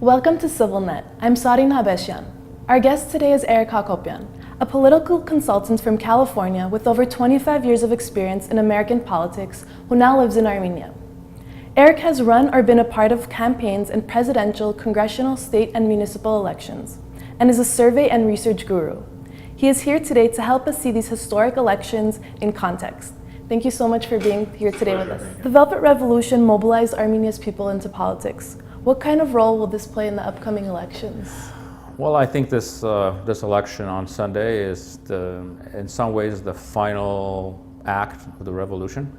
Welcome to CivilNet. I'm Sareen Habeshian. Our guest today is Hacopian, a political consultant from California with over 25 years of experience in American politics who now lives in Armenia. Eric has run or been a part of campaigns in presidential, congressional, state, and municipal elections, and is a survey and research guru. He is here today to help us see these historic elections in context. Thank you so much for being here today with us. The Velvet Revolution mobilized Armenia's people into politics. What kind of role will this play in the upcoming elections? Well, I think this election on Sunday is in some ways the final act of the revolution.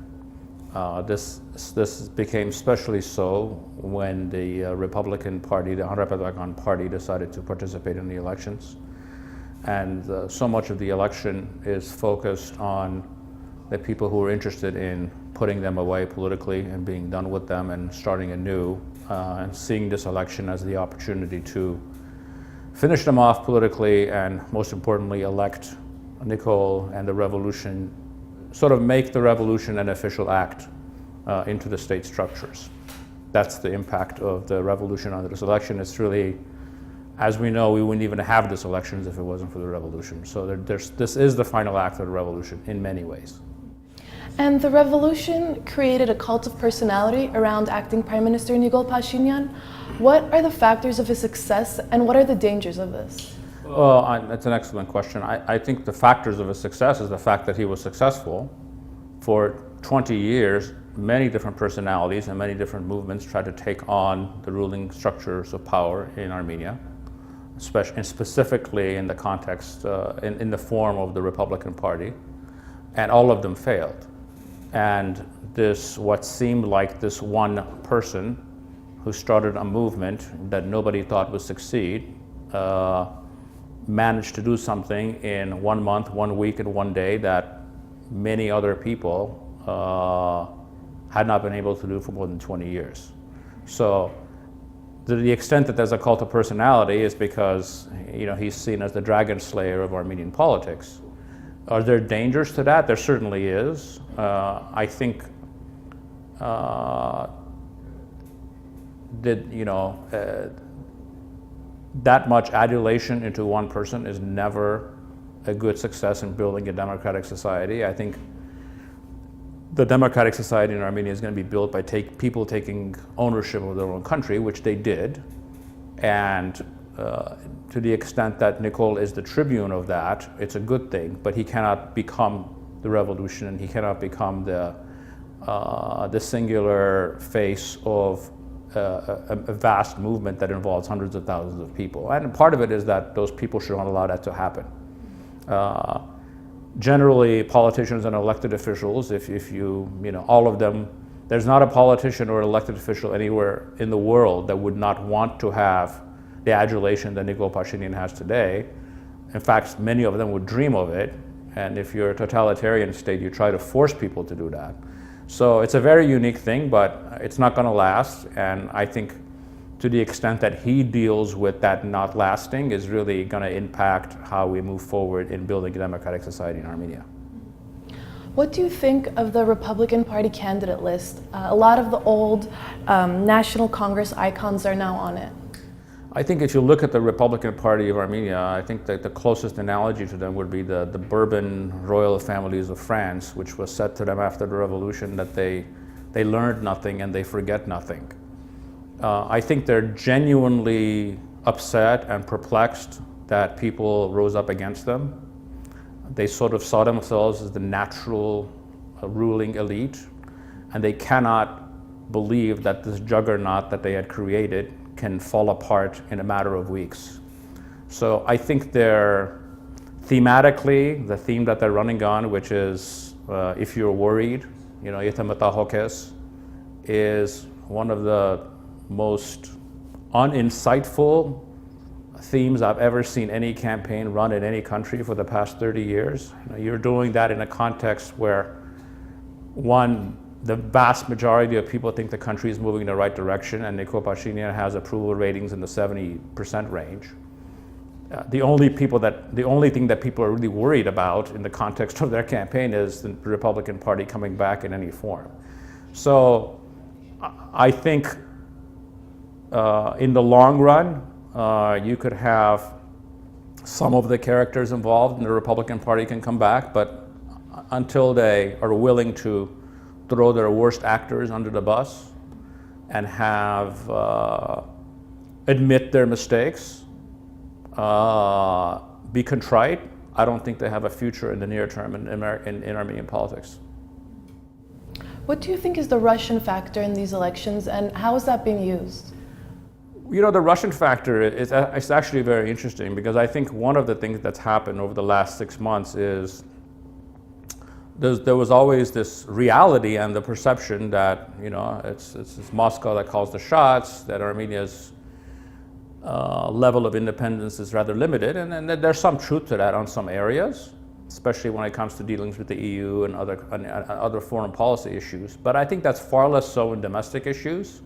This became especially so when the Republican Party, the Repubblican Party, decided to participate in the elections. And so much of the election is focused on the people who are interested in putting them away politically and being done with them and starting anew, and seeing this election as the opportunity to finish them off politically and, most importantly, elect Nicole and the revolution, sort of make the revolution an official act into the state structures. That's the impact of the revolution on this election. It's really, as we know, we wouldn't even have this elections if it wasn't for the revolution. So this is the final act of the revolution in many ways. And the revolution created a cult of personality around acting Prime Minister Nikol Pashinyan. What are the factors of his success and what are the dangers of this? Well, that's an excellent question. I think the factors of his success is the fact that he was successful. For 20 years, many different personalities and many different movements tried to take on the ruling structures of power in Armenia, and specifically in the context, in the form of the Republican Party, and all of them failed. And what seemed like this one person who started a movement that nobody thought would succeed, managed to do something in 1 month, 1 week, and 1 day that many other people had not been able to do for more than 20 years. So to the extent that there's a cult of personality is because he's seen as the dragon slayer of Armenian politics. Are there dangers to that? There certainly is. I think that much adulation into one person is never a good success in building a democratic society. I think the democratic society in Armenia is going to be built by people taking ownership of their own country, which they did. And to the extent that Nicole is the tribune of that, it's a good thing, but he cannot become the revolution and he cannot become the singular face of a vast movement that involves hundreds of thousands of people. And part of it is that those people should not allow that to happen. Generally, politicians and elected officials, if you all of them, there's not a politician or elected official anywhere in the world that would not want to have the adulation that Nikol Pashinyan has today. In fact, many of them would dream of it. And if you're a totalitarian state, you try to force people to do that. So it's a very unique thing, but it's not going to last. And I think to the extent that he deals with that not lasting is really going to impact how we move forward in building a democratic society in Armenia. What do you think of the Republican Party candidate list? A lot of the old National Congress icons are now on it. I think if you look at the Republican Party of Armenia, I think that the closest analogy to them would be the Bourbon royal families of France, which was said to them after the revolution that they learned nothing and they forget nothing. I think they're genuinely upset and perplexed that people rose up against them. They sort of saw themselves as the natural ruling elite, and they cannot believe that this juggernaut that they had created can fall apart in a matter of weeks. So I think they're thematically, the theme that they're running on, which is if you're worried, is one of the most uninsightful themes I've ever seen any campaign run in any country for the past 30 years. You're doing that in a context where, one, the vast majority of people think the country is moving in the right direction, and Nikol Pashinyan has approval ratings in the 70% range. The only thing that people are really worried about in the context of their campaign is the Republican Party coming back in any form. So I think in the long run, you could have some of the characters involved in the Republican Party can come back, but until they are willing to throw their worst actors under the bus and have admit their mistakes, be contrite, I don't think they have a future in the near term in Armenian politics. What do you think is the Russian factor in these elections, and how is that being used? You know, the Russian factor is it's actually very interesting, because I think one of the things that's happened over the last 6 months is there was always this reality and the perception that, you know, it's Moscow that calls the shots, that Armenia's level of independence is rather limited, and there's some truth to that on some areas, especially when it comes to dealings with the EU and other foreign policy issues. But I think that's far less so in domestic issues.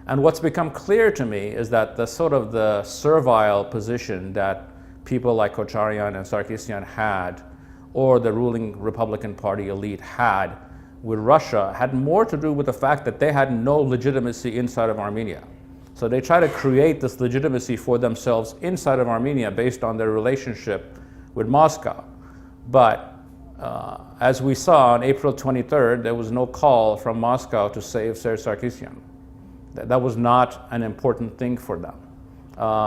And what's become clear to me is that the sort of the servile position that people like Kocharian and Sarkisian had, or the ruling Republican Party elite had with Russia, had more to do with the fact that they had no legitimacy inside of Armenia. So they try to create this legitimacy for themselves inside of Armenia based on their relationship with Moscow. But as we saw on April 23rd, there was no call from Moscow to save Serge Sarkisian. That was not an important thing for them.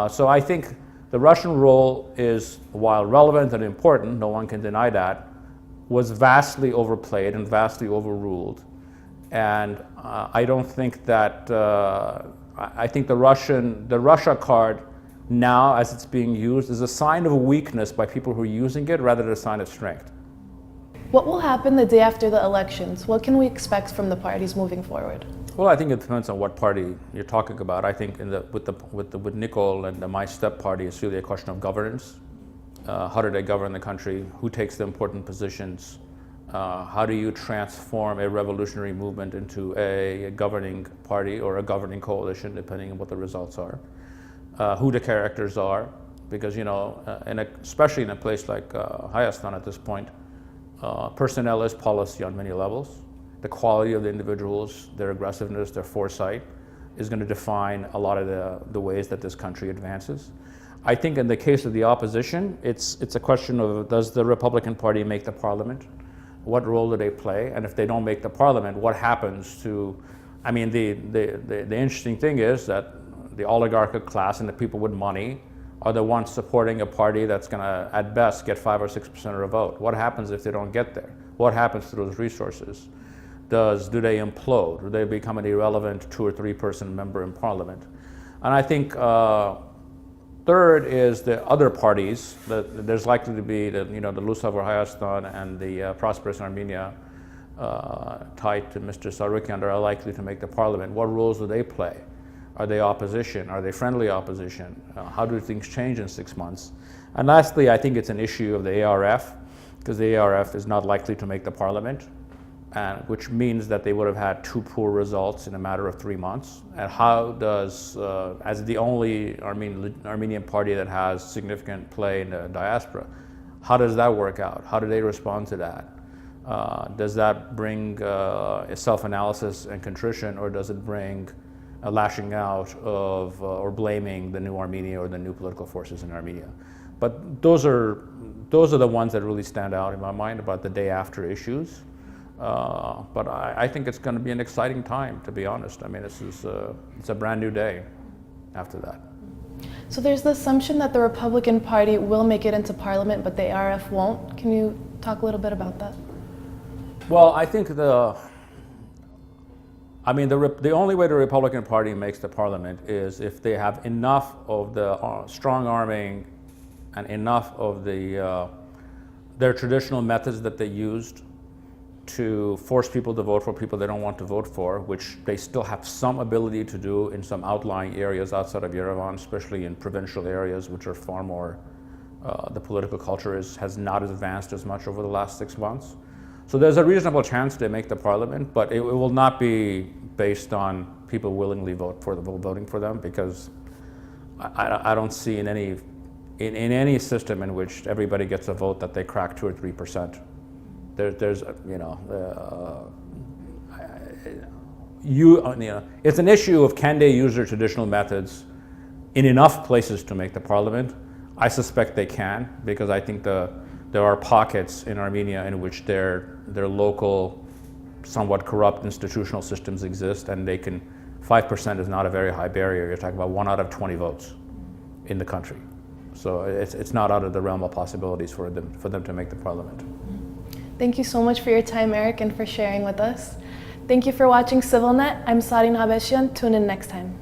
So I think the Russian role is, while relevant and important, no one can deny that, was vastly overplayed and vastly overruled. And I don't think that, I think the Russia card now, as it's being used, is a sign of weakness by people who are using it rather than a sign of strength. What will happen the day after the elections? What can we expect from the parties moving forward? Well, I think it depends on what party you're talking about. I think with Nicol and the My Step party, it's really a question of governance. How do they govern the country? Who takes the important positions? How do you transform a revolutionary movement into a governing party or a governing coalition, depending on what the results are? Who the characters are, because, you know, especially in a place like Hayastan at this point, personnel is policy on many levels. The quality of the individuals, their aggressiveness, their foresight is going to define a lot of the ways that this country advances. I think in the case of the opposition, it's a question of, does the Republican Party make the parliament? What role do they play? And if they don't make the parliament, what happens to, I mean, the interesting thing is that the oligarchic class and the people with money are the ones supporting a party that's going to, at best, get 5 or 6% of the vote. What happens if they don't get there? What happens to those resources? Do they implode? Do they become an irrelevant 2 or 3 person member in parliament? And I think third is the other parties. There's likely to be the Lusav or Hayastan and the Prosperous Armenia tied to Mr. Sarukyan are likely to make the parliament. What roles do they play? Are they opposition? Are they friendly opposition? How do things change in 6 months? And lastly, I think it's an issue of the ARF, because the ARF is not likely to make the parliament, and which means that they would have had 2 poor results in a matter of 3 months. And how does, as the only Armenian party that has significant play in the diaspora, how does that work out? How do they respond to that? Does that bring a self-analysis and contrition, or does it bring a lashing out of or blaming the new Armenia or the new political forces in Armenia? But those are the ones that really stand out in my mind about the day after issues. But I think it's going to be an exciting time, to be honest. I mean, it's a brand new day after that. So there's the assumption that the Republican Party will make it into parliament, but the ARF won't. Can you talk a little bit about that? Well, I think the only way the Republican Party makes the parliament is if they have enough of the strong arming and enough of their traditional methods that they used to force people to vote for people they don't want to vote for, which they still have some ability to do in some outlying areas outside of Yerevan, especially in provincial areas, which are far more, the political culture has not advanced as much over the last 6 months. So there's a reasonable chance they make the parliament, but it will not be based on people willingly voting for them, because I don't see in any system in which everybody gets a vote that they crack 2 or 3%. it's an issue of can they use their traditional methods in enough places to make the parliament. I suspect they can, because I think there are pockets in Armenia in which their local, somewhat corrupt institutional systems exist, and 5% is not a very high barrier. You're talking about 1 out of 20 votes in the country. So it's not out of the realm of possibilities for them to make the parliament. Thank you so much for your time, Eric, and for sharing with us. Thank you for watching CivilNet. I'm Sareen Habeshian. Tune in next time.